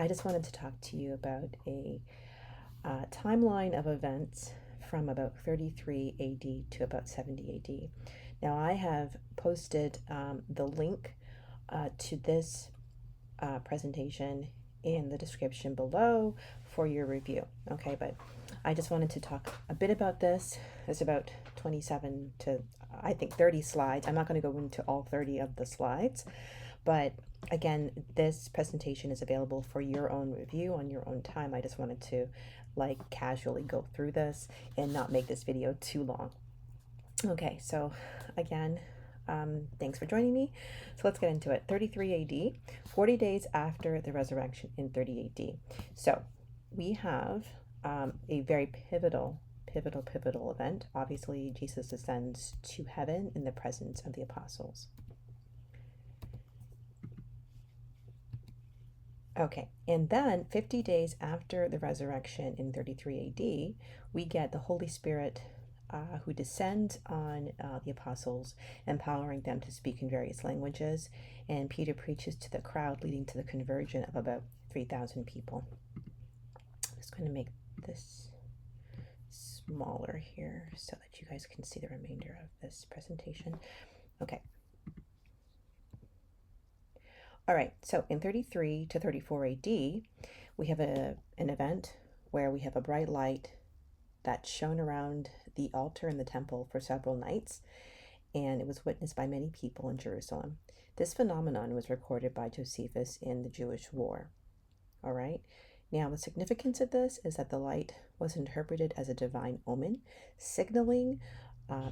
I just wanted to talk to you about a timeline of events from about 33 AD to about 70 AD. Now, I have posted the link to this presentation in the description below for your review. Okay, but I just wanted to talk a bit about this. It's about 27 to, I think, 30 slides. I'm not going to go into all 30 of the slides, but again, this presentation is available for your own review on your own time. I just wanted to casually go through this and not make this video too long. Okay, so again, thanks for joining me. So let's get into it. 33 AD, 40 days after the resurrection in 30 AD. So we have a very pivotal event. Obviously, Jesus ascends to heaven in the presence of the apostles. Okay, and then 50 days after the resurrection in 33 AD, we get the Holy Spirit who descends on the apostles, empowering them to speak in various languages. And Peter preaches to the crowd, leading to the conversion of about 3,000 people. I'm just going to make this smaller here so that you guys can see the remainder of this presentation. Okay. All right, so in 33 to 34 AD, we have an event where we have a bright light that shone around the altar in the temple for several nights, and it was witnessed by many people in Jerusalem. This phenomenon was recorded by Josephus in the Jewish War. All right, now the significance of this is that the light was interpreted as a divine omen, signaling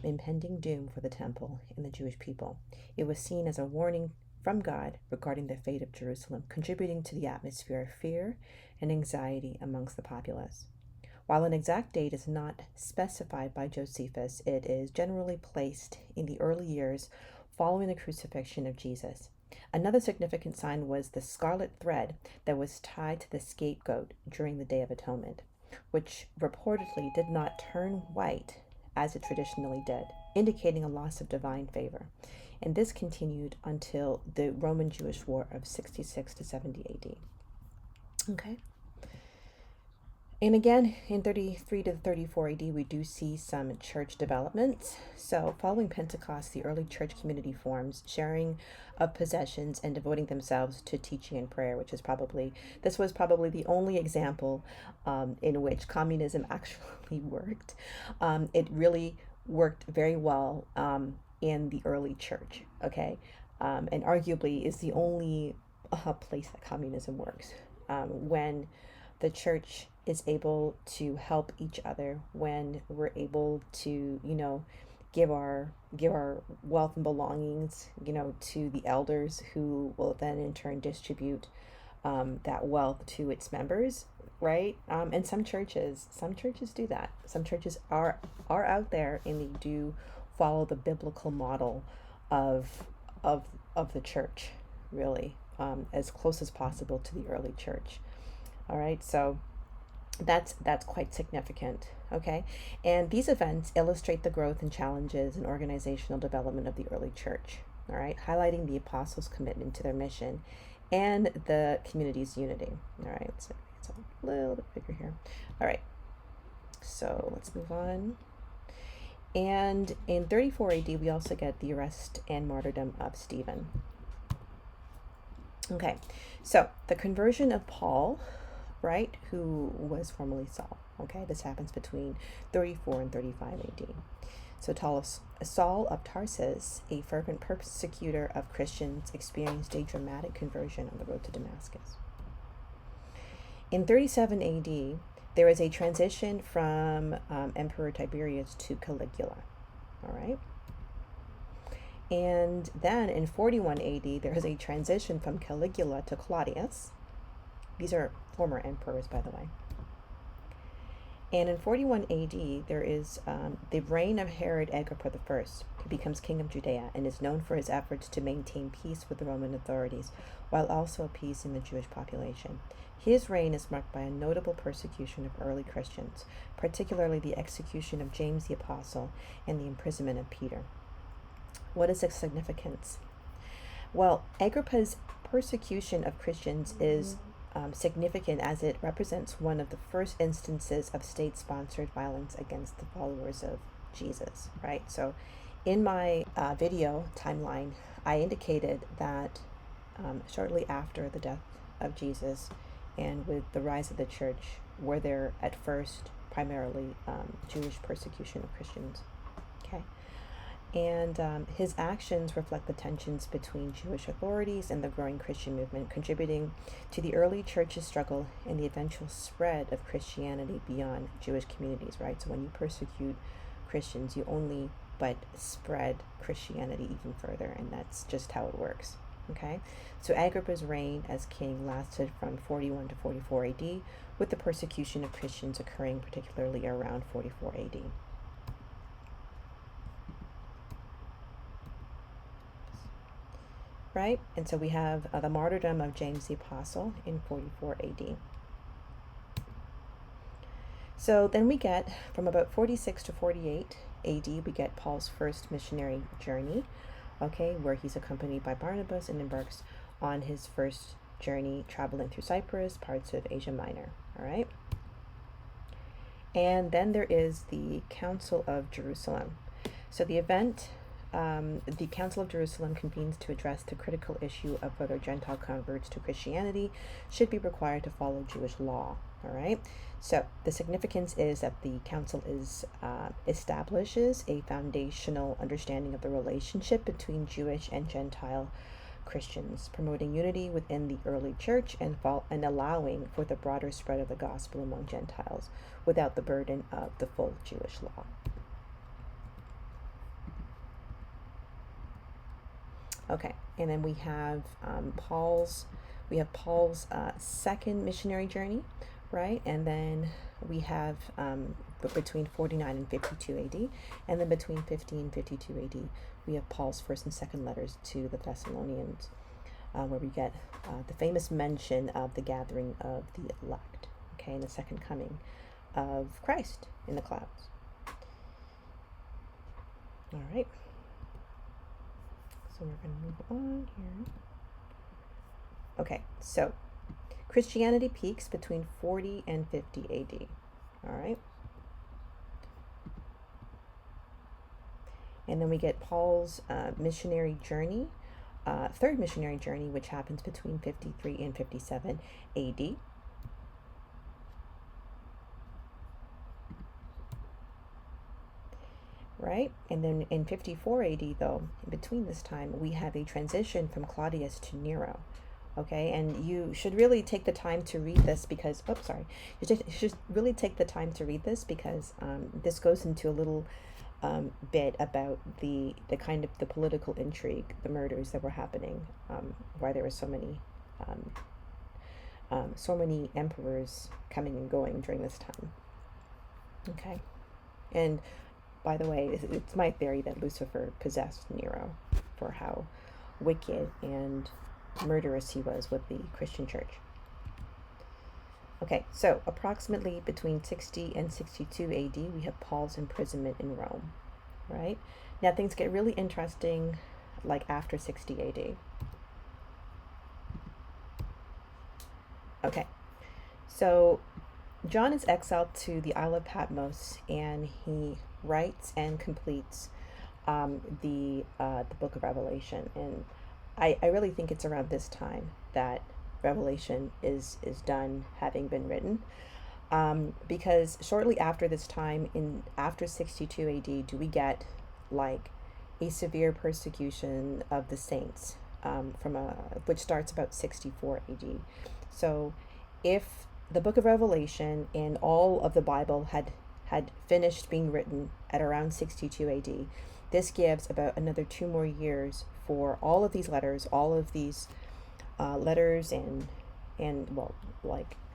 impending doom for the temple and the Jewish people. It was seen as a warning from God regarding the fate of Jerusalem, contributing to the atmosphere of fear and anxiety amongst the populace. While an exact date is not specified by Josephus, it is generally placed in the early years following the crucifixion of Jesus. Another significant sign was the scarlet thread that was tied to the scapegoat during the Day of Atonement, which reportedly did not turn white as it traditionally did, indicating a loss of divine favor. And this continued until the Roman-Jewish War of 66 to 70 AD. Okay. And again, in 33 to 34 AD, we do see some church developments. So following Pentecost, the early church community forms, sharing of possessions and devoting themselves to teaching and prayer, this was probably the only example in which communism actually worked. It really worked very well in the early church, okay? And arguably is the only place that communism works. When the church is able to help each other, when we're able to, give our wealth and belongings, to the elders, who will then in turn distribute that wealth to its members, right? And some churches do that. Some churches are out there, and they do follow the biblical model of the church, really, as close as possible to the early church. All right, so that's quite significant. Okay, and these events illustrate the growth and challenges and organizational development of the early church. All right, highlighting the apostles' commitment to their mission and the community's unity. All right, so it's a little bit bigger here. All right, so let's move on. And in 34 AD, we also get the arrest and martyrdom of Stephen. Okay, so the conversion of Paul, right, who was formerly Saul. Okay, this happens between 34 and 35 AD. So Saul of Tarsus, a fervent persecutor of Christians, experienced a dramatic conversion on the road to Damascus. In 37 AD, there is a transition from Emperor Tiberius to Caligula. All right. And then in 41 AD, there is a transition from Caligula to Claudius. These are former emperors, by the way. And in 41 AD, there is the reign of Herod Agrippa I, who becomes king of Judea and is known for his efforts to maintain peace with the Roman authorities while also appeasing the Jewish population. His reign is marked by a notable persecution of early Christians, particularly the execution of James the Apostle and the imprisonment of Peter. What is its significance? Well, Agrippa's persecution of Christians is significant as it represents one of the first instances of state-sponsored violence against the followers of Jesus, right? So in my video timeline, I indicated that shortly after the death of Jesus and with the rise of the church, were there at first primarily Jewish persecution of Christians, okay? And his actions reflect the tensions between Jewish authorities and the growing Christian movement, contributing to the early church's struggle and the eventual spread of Christianity beyond Jewish communities, right? So when you persecute Christians, you only but spread Christianity even further, and that's just how it works, okay? So Agrippa's reign as king lasted from 41 to 44 AD, with the persecution of Christians occurring particularly around 44 AD. Right? And so we have the martyrdom of James the Apostle in 44 AD. So then we get, from about 46 to 48 AD, we get Paul's first missionary journey, okay, where he's accompanied by Barnabas and embarks on his first journey, traveling through Cyprus, parts of Asia Minor, all right? And then there is the Council of Jerusalem. So the event, the Council of Jerusalem convenes to address the critical issue of whether Gentile converts to Christianity should be required to follow Jewish law. All right. So the significance is that the council establishes a foundational understanding of the relationship between Jewish and Gentile Christians, promoting unity within the early church and allowing for the broader spread of the gospel among Gentiles without the burden of the full Jewish law. Okay, and then we have Paul's second missionary journey, right? And then we have between 49 and 52 AD, and then between 50 and 52 AD, we have Paul's first and second letters to the Thessalonians, where we get the famous mention of the gathering of the elect, okay, and the second coming of Christ in the clouds. All right. So we're going to move on here. Okay, so Christianity peaks between 40 and 50 AD. All right. And then we get Paul's missionary journey, third missionary journey, which happens between 53 and 57 AD. Right? And then in 54 AD, though, in between this time, we have a transition from Claudius to Nero. Okay, and you should really take the time to read this because, you should really take the time to read this because this goes into a little bit about the kind of the political intrigue, the murders that were happening, why there were so many emperors coming and going during this time. Okay, and by the way, it's my theory that Lucifer possessed Nero for how wicked and murderous he was with the Christian church. Okay, so approximately between 60 and 62 AD, we have Paul's imprisonment in Rome, right? Now things get really interesting like after 60 AD. Okay, so John is exiled to the Isle of Patmos, and he writes and completes the book of Revelation. And I really think it's around this time that Revelation is done, having been written, because shortly after this time, after 62 AD, do we get like a severe persecution of the saints which starts about 64 AD. So if the book of Revelation and all of the Bible had finished being written at around 62 AD, this gives about another 2 more years for all of these letters, and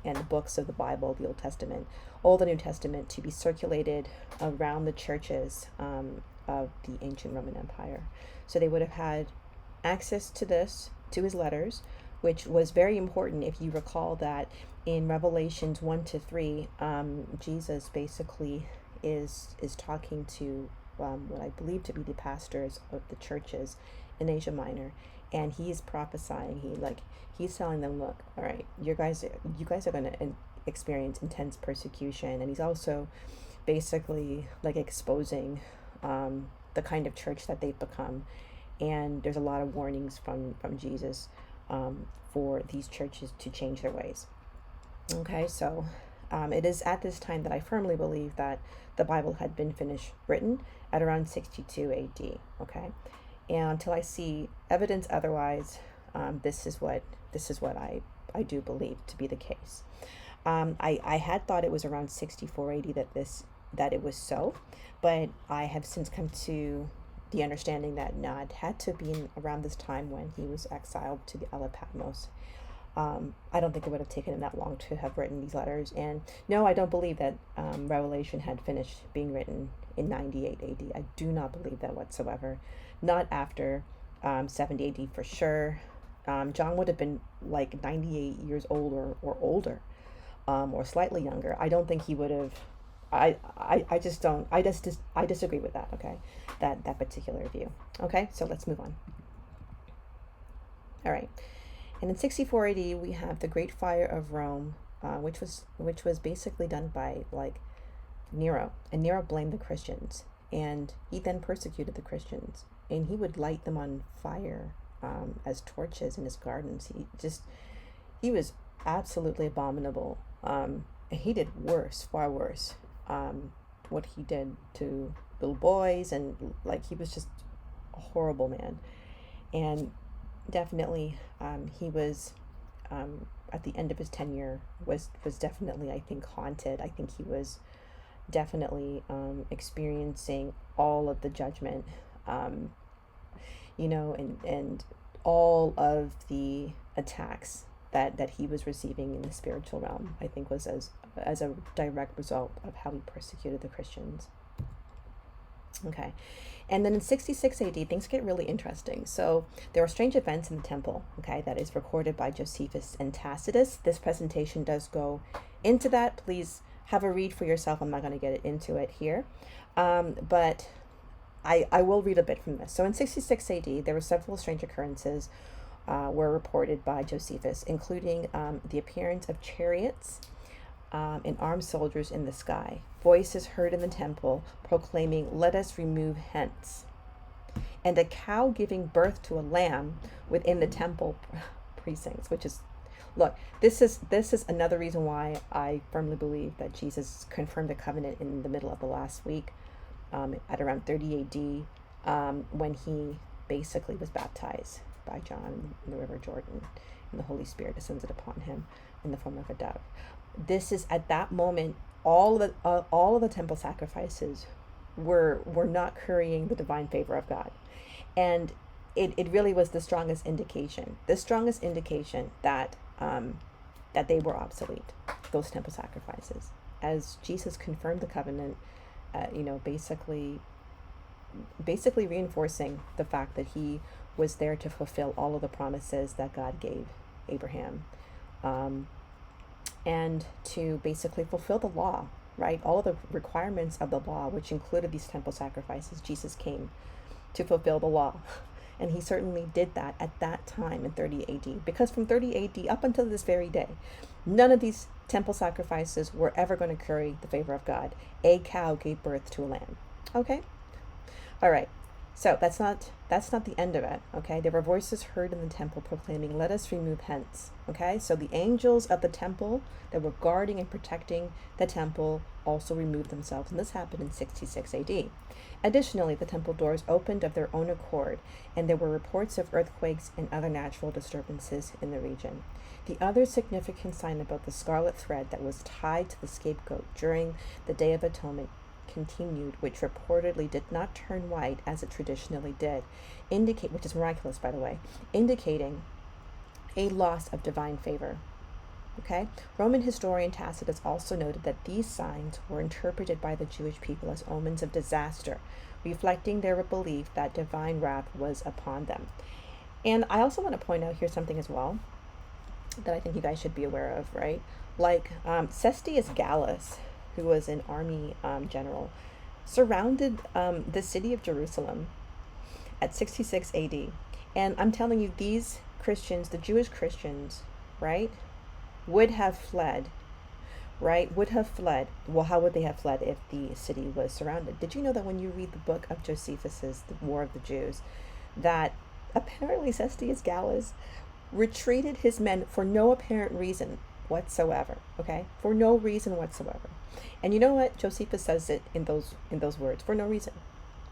the books of the Bible, the Old Testament, all the New Testament, to be circulated around the churches of the ancient Roman Empire. So they would have had access to this, to his letters, which was very important. If you recall that in Revelations 1 to 3, Jesus basically is talking to what I believe to be the pastors of the churches in Asia Minor, and he's prophesying. He's telling them, look, all right, you guys are going to experience intense persecution. And he's also basically like exposing the kind of church that they've become. And there's a lot of warnings from Jesus for these churches to change their ways. Okay, so it is at this time that I firmly believe that the Bible had been finished written at around 62 AD. Okay, and until I see evidence otherwise, this is what I do believe to be the case. I had thought it was around 64 AD that it was so, but I have since come to the understanding that no, it had to be around this time when he was exiled to the Isle of Patmos. I don't think it would have taken him that long to have written these letters. And no, I don't believe that Revelation had finished being written in 98 AD. I do not believe that whatsoever. Not after 70 AD for sure. John would have been like 98 years old or older, or slightly younger. I don't think he would have. I just don't. I disagree with that. Okay, that particular view. Okay, so let's move on. All right. And in 64 AD, we have the Great Fire of Rome, which was basically done by like Nero, and Nero blamed the Christians, and he then persecuted the Christians, and he would light them on fire as torches in his gardens. He was absolutely abominable. He did worse, far worse, what he did to little boys, and like he was just a horrible man, and definitely he was at the end of his tenure was definitely, I think, haunted. I think he was definitely experiencing all of the judgment, and all of the attacks that he was receiving in the spiritual realm, I think, was as a direct result of how he persecuted the Christians. Okay. And then in 66 AD, things get really interesting. So there are strange events in the temple, okay, that is recorded by Josephus and Tacitus. This presentation does go into that. Please have a read for yourself. I'm not going to get into it here. But I will read a bit from this. So in 66 AD, there were several strange occurrences were reported by Josephus, including the appearance of chariots and armed soldiers in the sky, voices heard in the temple proclaiming, "Let us remove hence," and a cow giving birth to a lamb within the temple precincts. Which is, look, this is another reason why I firmly believe that Jesus confirmed the covenant in the middle of the last week, at around 30 AD, when he basically was baptized by John in the River Jordan, and the Holy Spirit descended upon him in the form of a dove. This is at that moment, all of the temple sacrifices were not currying the divine favor of God, and it really was the strongest indication that that they were obsolete, those temple sacrifices, as Jesus confirmed the covenant, basically reinforcing the fact that he was there to fulfill all of the promises that God gave Abraham, and to basically fulfill the law, right? All of the requirements of the law, which included these temple sacrifices. Jesus came to fulfill the law, and he certainly did that at that time in 30 AD, because from 30 AD up until this very day, none of these temple sacrifices were ever going to curry the favor of God. A cow gave birth to a lamb. Okay? All right. So that's not the end of it, okay? There were voices heard in the temple proclaiming, "Let us remove hence," okay? So the angels of the temple that were guarding and protecting the temple also removed themselves, and this happened in 66 AD. Additionally, the temple doors opened of their own accord, and there were reports of earthquakes and other natural disturbances in the region. The other significant sign about the scarlet thread that was tied to the scapegoat during the Day of Atonement continued, which reportedly did not turn white as it traditionally did, which is miraculous, by the way, indicating a loss of divine favor. Okay? Roman historian Tacitus also noted that these signs were interpreted by the Jewish people as omens of disaster, reflecting their belief that divine wrath was upon them. And I also want to point out here something as well that I think you guys should be aware of, right? Like Cestius Gallus, who was an army general, surrounded the city of Jerusalem at 66 AD, And I'm telling you, these Christians, the Jewish Christians, right, would have fled, right? Would have fled. Well, how would they have fled if the city was surrounded? Did you know that when you read the book of Josephus's The War of the Jews, that apparently Cestius Gallus retreated his men for no apparent reason whatsoever, okay? For no reason whatsoever. And you know what? Josephus says it in those words, for no reason,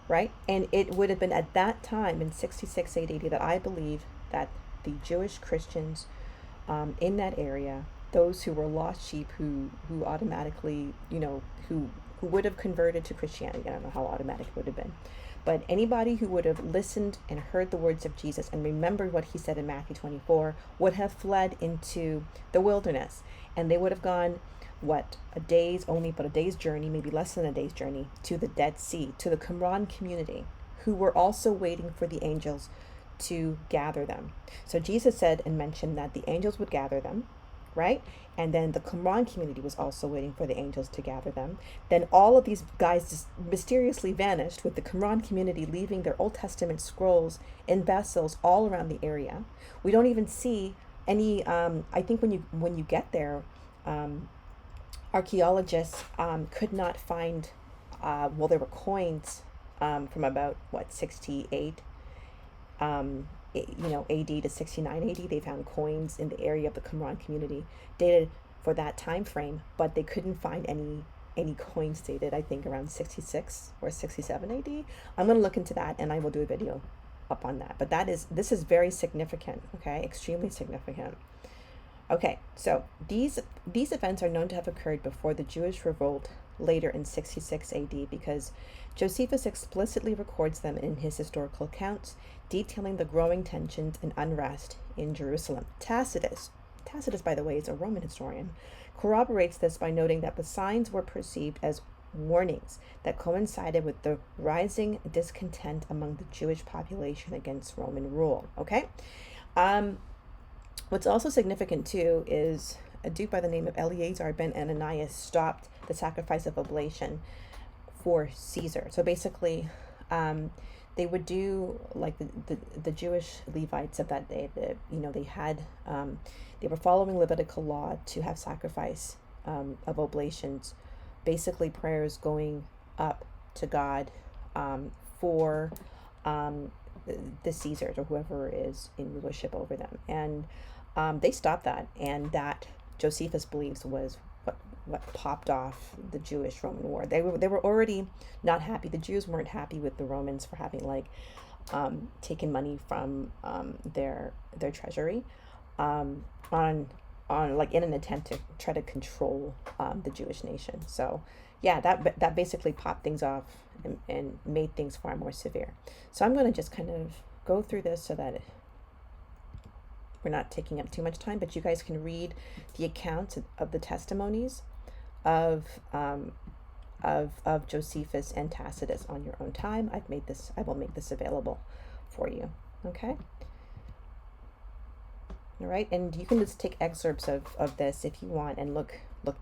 right? And it would have been at that time in 66 AD that I believe that the Jewish Christians in that area, those who were lost sheep, who automatically, who would have converted to Christianity. I don't know how automatic it would have been, but anybody who would have listened and heard the words of Jesus and remembered what he said in Matthew 24 would have fled into the wilderness, and they would have gone, what, a day's journey, maybe less than a day's journey, to the Dead Sea, to the Qumran community, who were also waiting for the angels to gather them. So Jesus said and mentioned that the angels would gather them, right? And then the Qumran community was also waiting for the angels to gather them. Then all of these guys just mysteriously vanished, with the Qumran community leaving their Old Testament scrolls in vessels all around the area. We don't even see any. I think when you get there, archaeologists could not find. Well, there were coins from about 68. AD to 69 AD. They found coins in the area of the Qumran community dated for that time frame, but they couldn't find any coins dated, I think, around 66 or 67 AD. I'm going to look into that, and I will do a video up on that. But this is very significant, okay? Extremely significant. Okay, so these events are known to have occurred before the Jewish revolt later in 66 AD, because Josephus explicitly records them in his historical accounts, detailing the growing tensions and unrest in Jerusalem. Tacitus, by the way, is a Roman historian, corroborates this by noting that the signs were perceived as warnings that coincided with the rising discontent among the Jewish population against Roman rule. Okay? What's also significant, too, is a Duke by the name of Eleazar ben Ananias stopped the sacrifice of oblation for Caesar. So basically, they would do, like the Jewish Levites of that day, they were following Levitical law to have sacrifice of oblations, basically prayers going up to God for the Caesars or whoever is in rulership over them. And they stopped that, and that Josephus believes was what popped off the Jewish-Roman war. They were already not happy. The Jews weren't happy with the Romans for having taken money from their treasury on in an attempt to try to control the Jewish nation. So yeah, that basically popped things off and made things far more severe. So I'm going to just kind of go through this so that we're not taking up too much time, but you guys can read the accounts of the testimonies of Josephus and Tacitus on your own time. I will make this available for you. Okay. All right, and you can just take excerpts of this if you want and look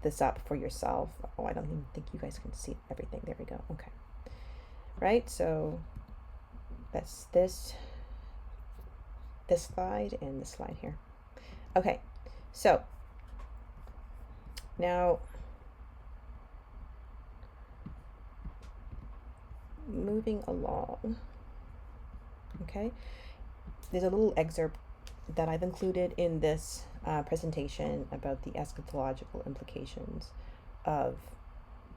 this up for yourself. Oh, I don't even think you guys can see everything. There we go. Okay. Right. So that's this slide and this slide here. Okay, so now moving along. Okay, there's a little excerpt that I've included in this presentation about the eschatological implications of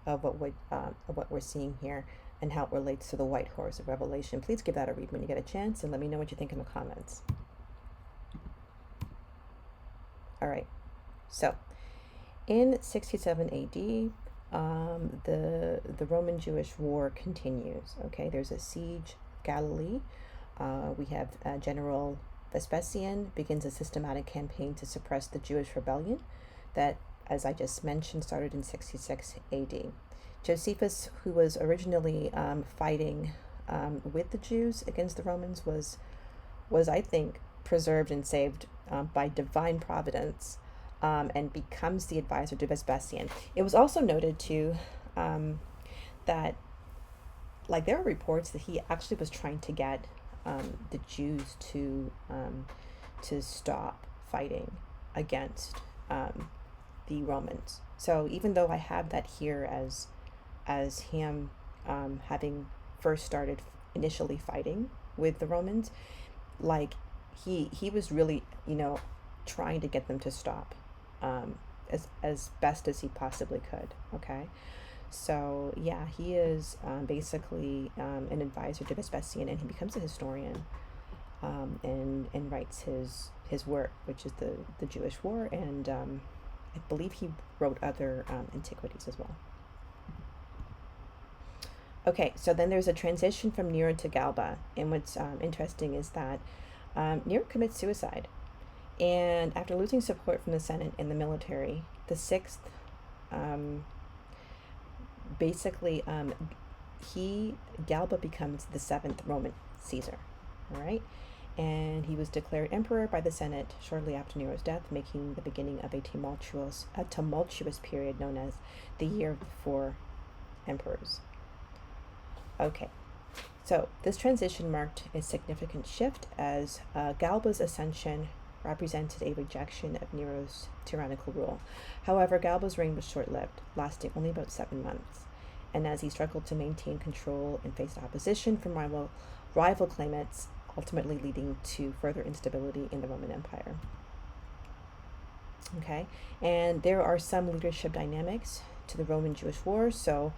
what we're seeing here and how it relates to the white horse of Revelation. Please give that a read when you get a chance, and let me know what you think in the comments. All right, so in 67 AD, the Roman Jewish war continues. Okay, there's a siege of Galilee. We have General Vespasian begins a systematic campaign to suppress the Jewish rebellion that, as I just mentioned, started in 66 AD. Josephus, who was originally fighting with the Jews against the Romans, was I think preserved and saved by divine providence, and becomes the advisor to Vespasian. It was also noted too that there are reports that he actually was trying to get the Jews to stop fighting against the Romans. So even though I have that here as him having first started initially fighting with the Romans, like he was really, trying to get them to stop as best as he possibly could. Okay. So yeah, he is basically an advisor to Vespasian, and he becomes a historian, and writes his work, which is the Jewish War, and I believe he wrote other antiquities as well. Okay, so then there's a transition from Nero to Galba, and what's interesting is that Nero commits suicide, and after losing support from the Senate and the military, the sixth, basically, Galba becomes the seventh Roman Caesar, all right? And he was declared emperor by the Senate shortly after Nero's death, making the beginning of a tumultuous period known as the Year of the Four Emperors. Okay, so this transition marked a significant shift as Galba's ascension represented a rejection of Nero's tyrannical rule. However, Galba's reign was short-lived, lasting only about 7 months, and as he struggled to maintain control and faced opposition from rival claimants, ultimately leading to further instability in the Roman Empire. Okay, and there are some leadership dynamics to the Roman-Jewish War. So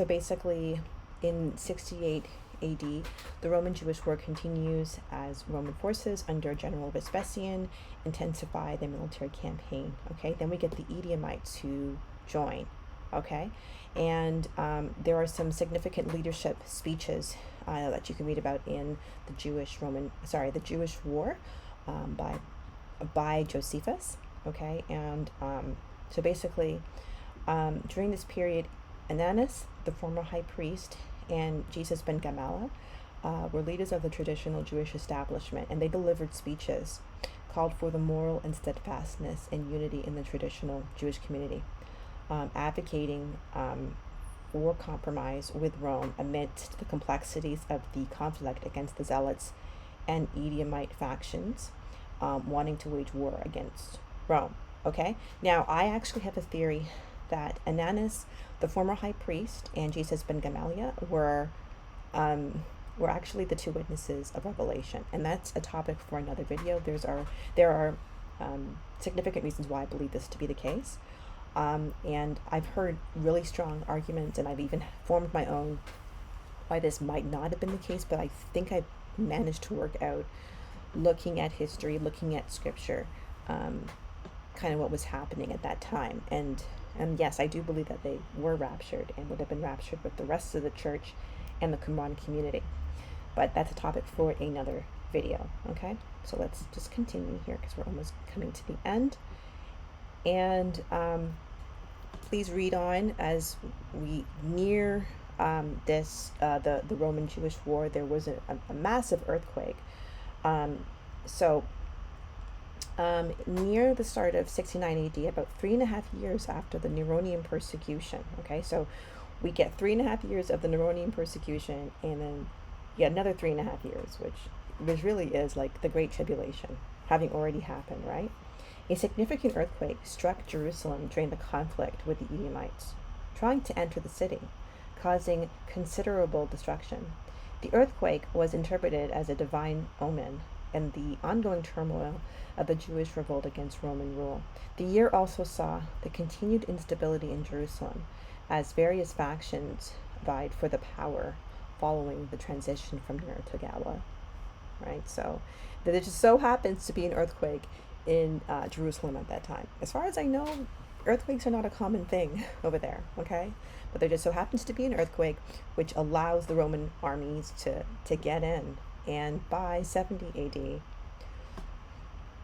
basically, in 68 AD, the Roman-Jewish War continues as Roman forces under General Vespasian intensify their military campaign. Okay, then we get the Edomites who join. Okay, and there are some significant leadership speeches that you can read about in the Jewish War by Josephus. Okay, and so basically, during this period, Ananus, the former high priest, and Jesus ben Gamaliel were leaders of the traditional Jewish establishment, and they delivered speeches called for the moral and steadfastness and unity in the traditional Jewish community, advocating for compromise with Rome amidst the complexities of the conflict against the Zealots and Edomite factions wanting to wage war against Rome. Okay, now I actually have a theory that Ananus, the former high priest, and Jesus ben Gamaliel were actually the two witnesses of Revelation, and that's a topic for another video. There are significant reasons why I believe this to be the case, and I've heard really strong arguments, and I've even formed my own why this might not have been the case, but I think I managed to work out, looking at history, looking at scripture, kind of what was happening at that time. And yes, I do believe that they were raptured and would have been raptured with the rest of the church and the Qumran community. But that's a topic for another video, okay? So let's just continue here because we're almost coming to the end. And please read on as we near the Roman-Jewish War. There was a massive earthquake. Near the start of 69 AD, about 3.5 years after the Neronian persecution. Okay, so we get 3.5 years of the Neronian persecution, and then another 3.5 years, which really is like the Great Tribulation having already happened, right? A significant earthquake struck Jerusalem during the conflict with the Edomites, trying to enter the city, causing considerable destruction. The earthquake was interpreted as a divine omen and the ongoing turmoil of the Jewish revolt against Roman rule. The year also saw the continued instability in Jerusalem as various factions vied for the power following the transition from Nero to Galba. Right, so there just so happens to be an earthquake in Jerusalem at that time. As far as I know, earthquakes are not a common thing over there, okay? But there just so happens to be an earthquake which allows the Roman armies to get in. And by 70 AD,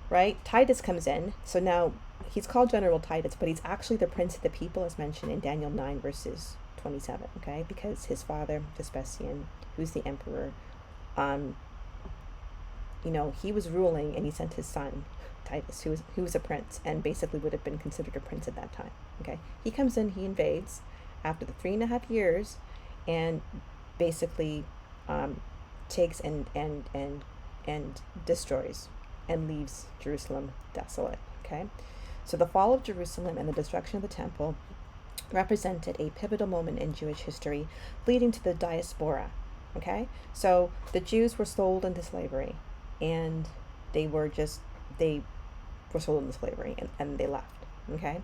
right, Titus comes in. So now he's called General Titus, but he's actually the prince of the people, as mentioned in Daniel 9 verses 27, okay? Because his father, Vespasian, who's the emperor, he was ruling, and he sent his son, Titus, who was a prince, and basically would have been considered a prince at that time, okay? He comes in, he invades after the 3.5 years, and basically takes and destroys and leaves Jerusalem desolate. Okay, so the fall of Jerusalem and the destruction of the temple represented a pivotal moment in Jewish history, leading to the diaspora. Okay, so the Jews were sold into slavery, and they were sold into slavery, and they left. Okay,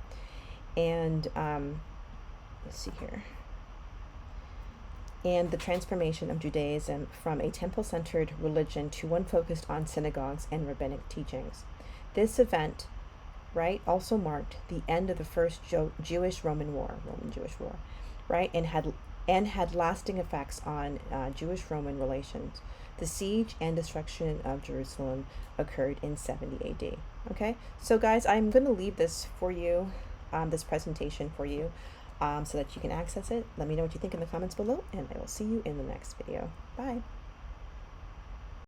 and let's see here. And the transformation of Judaism from a temple-centered religion to one focused on synagogues and rabbinic teachings. This event, right, also marked the end of the first Roman Jewish War, right, and had lasting effects on Jewish-Roman relations. The siege and destruction of Jerusalem occurred in 70 AD. Okay, so guys, I'm going to leave this for you, this presentation for you, so that you can access it. Let me know what you think in the comments below, and I will see you in the next video. Bye.